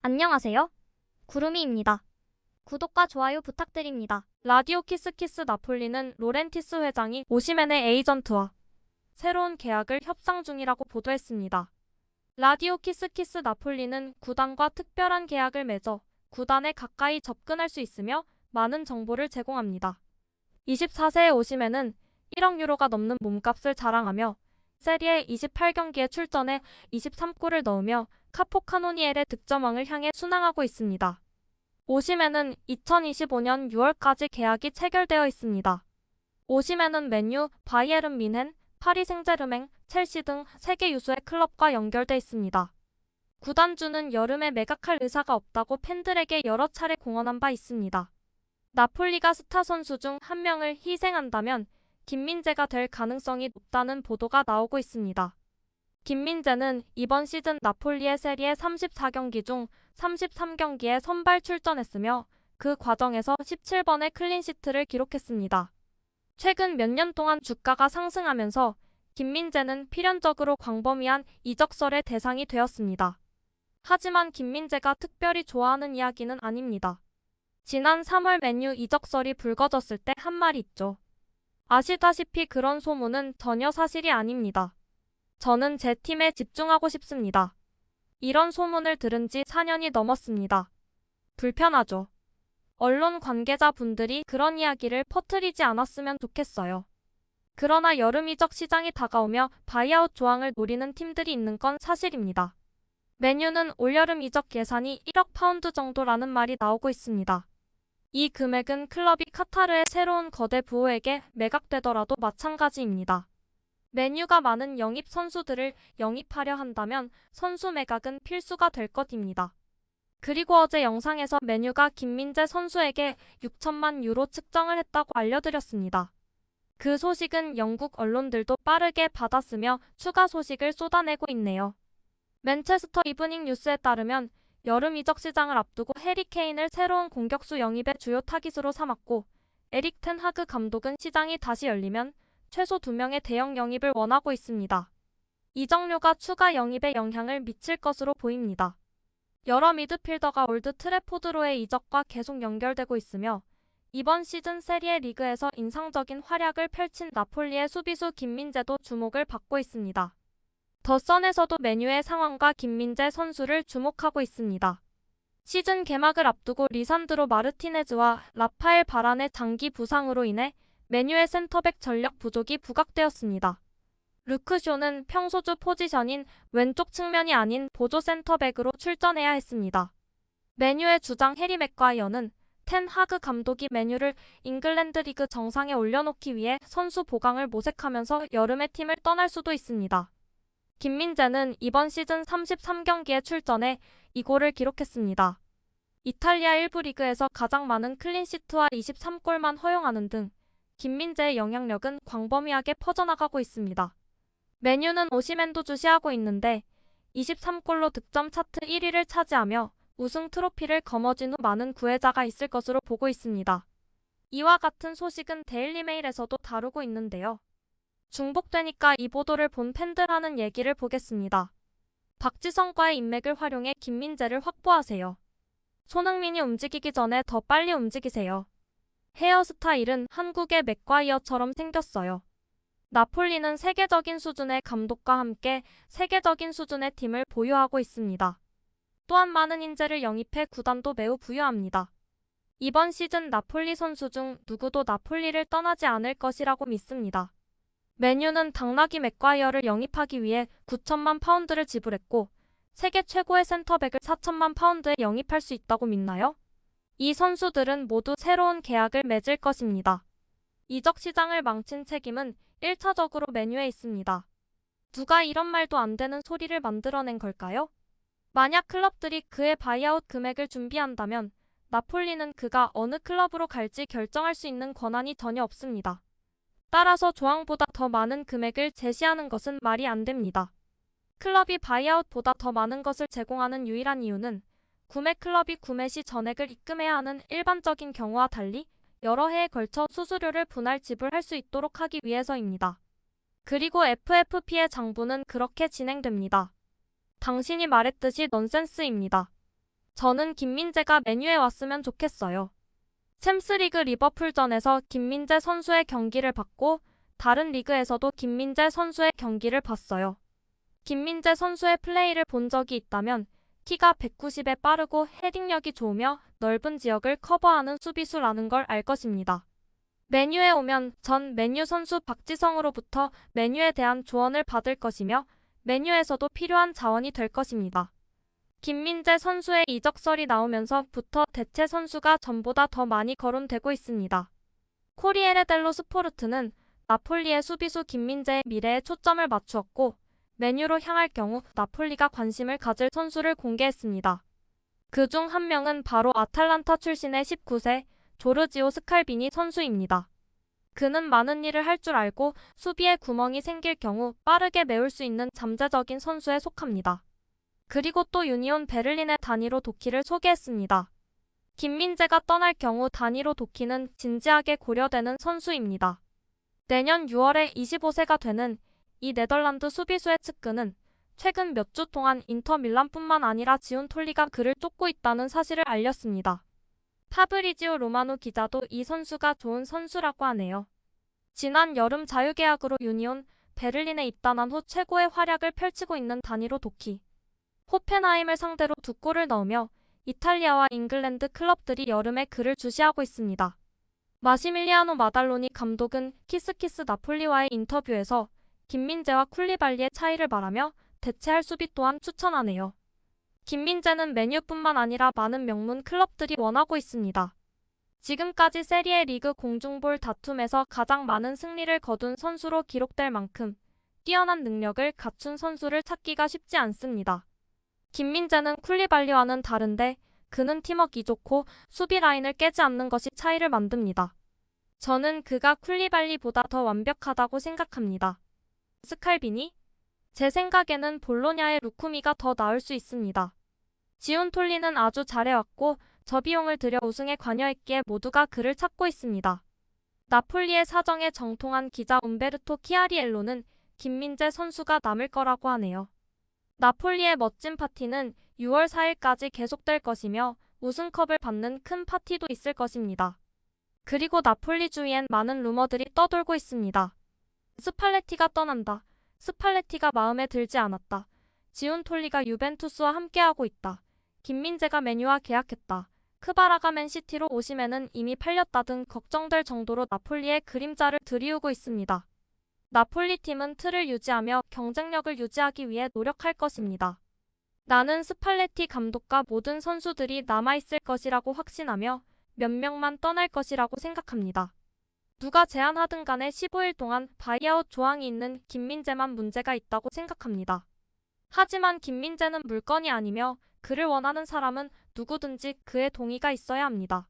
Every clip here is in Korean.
안녕하세요. 구름이입니다. 구독과 좋아요 부탁드립니다. 라디오 키스키스 나폴리는 로렌티스 회장이 오시멘의 에이전트와 새로운 계약을 협상 중이라고 보도했습니다. 라디오 키스키스 나폴리는 구단과 특별한 계약을 맺어 구단에 가까이 접근할 수 있으며 많은 정보를 제공합니다. 24세의 오시멘은 1억 유로가 넘는 몸값을 자랑하며 세리에 28경기에 출전해 23골을 넣으며 카포카노니엘의 득점왕을 향해 순항하고 있습니다. 오시멘은 2025년 6월까지 계약이 체결되어 있습니다. 오시멘은 맨유, 바이에른 뮌헨, 파리 생제르맹, 첼시 등 세계 유수의 클럽과 연결돼 있습니다. 구단주는 여름에 매각할 의사가 없다고 팬들에게 여러 차례 공언한 바 있습니다. 나폴리가 스타 선수 중 한 명을 희생한다면 김민재가 될 가능성이 높다는 보도가 나오고 있습니다. 김민재는 이번 시즌 나폴리의 세리에 34경기 중 33경기에 선발 출전했으며 그 과정에서 17번의 클린시트를 기록했습니다. 최근 몇 년 동안 주가가 상승하면서 김민재는 필연적으로 광범위한 이적설의 대상이 되었습니다. 하지만 김민재가 특별히 좋아하는 이야기는 아닙니다. 지난 3월 맨유 이적설이 불거졌을 때 한 말이 있죠. 아시다시피 그런 소문은 전혀 사실이 아닙니다. 저는 제 팀에 집중하고 싶습니다. 이런 소문을 들은 지 4년이 넘었습니다. 불편하죠. 언론 관계자분들이 그런 이야기를 퍼뜨리지 않았으면 좋겠어요. 그러나 여름 이적 시장이 다가오며 바이아웃 조항을 노리는 팀들이 있는 건 사실입니다. 맨유는 올여름 이적 예산이 1억 파운드 정도라는 말이 나오고 있습니다. 이 금액은 클럽이 카타르의 새로운 거대 부호에게 매각되더라도 마찬가지입니다. 맨유가 많은 영입 선수들을 영입하려 한다면 선수 매각은 필수가 될 것입니다. 그리고 어제 영상에서 맨유가 김민재 선수에게 6천만 유로 측정을 했다고 알려드렸습니다. 그 소식은 영국 언론들도 빠르게 받았으며 추가 소식을 쏟아내고 있네요. 맨체스터 이브닝 뉴스에 따르면 여름 이적 시장을 앞두고 해리 케인을 새로운 공격수 영입의 주요 타깃으로 삼았고 에릭 텐 하그 감독은 시장이 다시 열리면 최소 2명의 대형 영입을 원하고 있습니다. 이적료가 추가 영입에 영향을 미칠 것으로 보입니다. 여러 미드필더가 올드 트래포드로의 이적과 계속 연결되고 있으며 이번 시즌 세리에 리그에서 인상적인 활약을 펼친 나폴리의 수비수 김민재도 주목을 받고 있습니다. 더 선에서도 맨유의 상황과 김민재 선수를 주목하고 있습니다. 시즌 개막을 앞두고 리산드로 마르티네즈와 라파엘 바란의 장기 부상으로 인해 맨유의 센터백 전력 부족이 부각되었습니다. 루크쇼는 평소주 포지션인 왼쪽 측면이 아닌 보조 센터백으로 출전해야 했습니다. 맨유의 주장 해리 맥과이어는 텐 하그 감독이 맨유를 잉글랜드 리그 정상에 올려놓기 위해 선수 보강을 모색하면서 여름에 팀을 떠날 수도 있습니다. 김민재는 이번 시즌 33경기에 출전해 2골을 기록했습니다. 이탈리아 1부 리그에서 가장 많은 클린시트와 23골만 허용하는 등 김민재의 영향력은 광범위하게 퍼져나가고 있습니다. 맨유는 오시멘도 주시하고 있는데 23골로 득점 차트 1위를 차지하며 우승 트로피를 거머쥔 후 많은 구애자가 있을 것으로 보고 있습니다. 이와 같은 소식은 데일리메일에서도 다루고 있는데요. 중복되니까 이 보도를 본 팬들 하는 얘기를 보겠습니다. 박지성과의 인맥을 활용해 김민재를 확보하세요. 손흥민이 움직이기 전에 더 빨리 움직이세요. 헤어스타일은 한국의 맥과이어처럼 생겼어요. 나폴리는 세계적인 수준의 감독과 함께 세계적인 수준의 팀을 보유하고 있습니다. 또한 많은 인재를 영입해 구단도 매우 부유합니다. 이번 시즌 나폴리 선수 중 누구도 나폴리를 떠나지 않을 것이라고 믿습니다. 맨유는 당나귀 맥과이어를 영입하기 위해 9천만 파운드를 지불했고 세계 최고의 센터백을 4천만 파운드에 영입할 수 있다고 믿나요? 이 선수들은 모두 새로운 계약을 맺을 것입니다. 이적 시장을 망친 책임은 1차적으로 맨유에 있습니다. 누가 이런 말도 안 되는 소리를 만들어낸 걸까요? 만약 클럽들이 그의 바이아웃 금액을 준비한다면 나폴리는 그가 어느 클럽으로 갈지 결정할 수 있는 권한이 전혀 없습니다. 따라서 조항보다 더 많은 금액을 제시하는 것은 말이 안 됩니다. 클럽이 바이아웃보다 더 많은 것을 제공하는 유일한 이유는 구매 클럽이 구매 시 전액을 입금해야 하는 일반적인 경우와 달리 여러 해에 걸쳐 수수료를 분할 지불할 수 있도록 하기 위해서입니다. 그리고 FFP의 장부는 그렇게 진행됩니다. 당신이 말했듯이 넌센스입니다. 저는 김민재가 맨유에 왔으면 좋겠어요. 챔스리그 리버풀전에서 김민재 선수의 경기를 봤고 다른 리그에서도 김민재 선수의 경기를 봤어요. 김민재 선수의 플레이를 본 적이 있다면 키가 190에 빠르고 헤딩력이 좋으며 넓은 지역을 커버하는 수비수라는 걸 알 것입니다. 맨유에 오면 전 맨유 선수 박지성으로부터 맨유에 대한 조언을 받을 것이며 맨유에서도 필요한 자원이 될 것입니다. 김민재 선수의 이적설이 나오면서부터 대체 선수가 전보다 더 많이 거론되고 있습니다. 코리에레 델로 스포르트는 나폴리의 수비수 김민재의 미래에 초점을 맞추었고 맨유로 향할 경우 나폴리가 관심을 가질 선수를 공개했습니다. 그중 한 명은 바로 아탈란타 출신의 19세 조르지오 스칼비니 선수입니다. 그는 많은 일을 할 줄 알고 수비에 구멍이 생길 경우 빠르게 메울 수 있는 잠재적인 선수에 속합니다. 그리고 또 유니온 베를린의 다니로 도키를 소개했습니다. 김민재가 떠날 경우 다니로 도키는 진지하게 고려되는 선수입니다. 내년 6월에 25세가 되는 이 네덜란드 수비수의 측근은 최근 몇 주 동안 인터 밀란뿐만 아니라 지온 톨리가 그를 쫓고 있다는 사실을 알렸습니다. 파브리지오 로마노 기자도 이 선수가 좋은 선수라고 하네요. 지난 여름 자유계약으로 유니온 베를린에 입단한 후 최고의 활약을 펼치고 있는 다니로 도키. 호펜하임을 상대로 2골을 넣으며 이탈리아와 잉글랜드 클럽들이 여름에 그를 주시하고 있습니다. 마시밀리아노 마달로니 감독은 키스키스 나폴리와의 인터뷰에서 김민재와 쿨리발리의 차이를 말하며 대체할 수비 또한 추천하네요. 김민재는 맨유뿐만 아니라 많은 명문 클럽들이 원하고 있습니다. 지금까지 세리에 리그 공중볼 다툼에서 가장 많은 승리를 거둔 선수로 기록될 만큼 뛰어난 능력을 갖춘 선수를 찾기가 쉽지 않습니다. 김민재는 쿨리발리와는 다른데 그는 팀워크가 좋고 수비 라인을 깨지 않는 것이 차이를 만듭니다. 저는 그가 쿨리발리보다 더 완벽하다고 생각합니다. 스칼비니? 제 생각에는 볼로냐의 루쿠미가 더 나을 수 있습니다. 지온 톨리는 아주 잘해왔고 저비용을 들여 우승에 관여했기에 모두가 그를 찾고 있습니다. 나폴리의 사정에 정통한 기자 움베르토 키아리엘로는 김민재 선수가 남을 거라고 하네요. 나폴리의 멋진 파티는 6월 4일까지 계속될 것이며 우승컵을 받는 큰 파티도 있을 것입니다. 그리고 나폴리 주위엔 많은 루머들이 떠돌고 있습니다. 스팔레티가 떠난다. 스팔레티가 마음에 들지 않았다. 지온 톨리가 유벤투스와 함께하고 있다. 김민재가 맨유와 계약했다. 크바라가 맨시티로 오시면은 이미 팔렸다 등 걱정될 정도로 나폴리의 그림자를 드리우고 있습니다. 나폴리 팀은 틀을 유지하며 경쟁력을 유지하기 위해 노력할 것입니다. 나는 스팔레티 감독과 모든 선수들이 남아있을 것이라고 확신하며 몇 명만 떠날 것이라고 생각합니다. 누가 제안하든 간에 15일 동안 바이아웃 조항이 있는 김민재만 문제가 있다고 생각합니다. 하지만 김민재는 물건이 아니며 그를 원하는 사람은 누구든지 그의 동의가 있어야 합니다.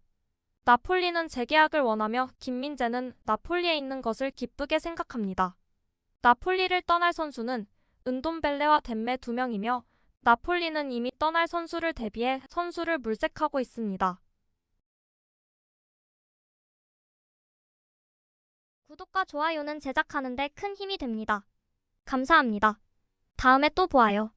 나폴리는 재계약을 원하며 김민재는 나폴리에 있는 것을 기쁘게 생각합니다. 나폴리를 떠날 선수는 은돔벨레와 덴메 2명이며 나폴리는 이미 떠날 선수를 대비해 선수를 물색하고 있습니다. 구독과 좋아요는 제작하는 데 큰 힘이 됩니다. 감사합니다. 다음에 또 보아요.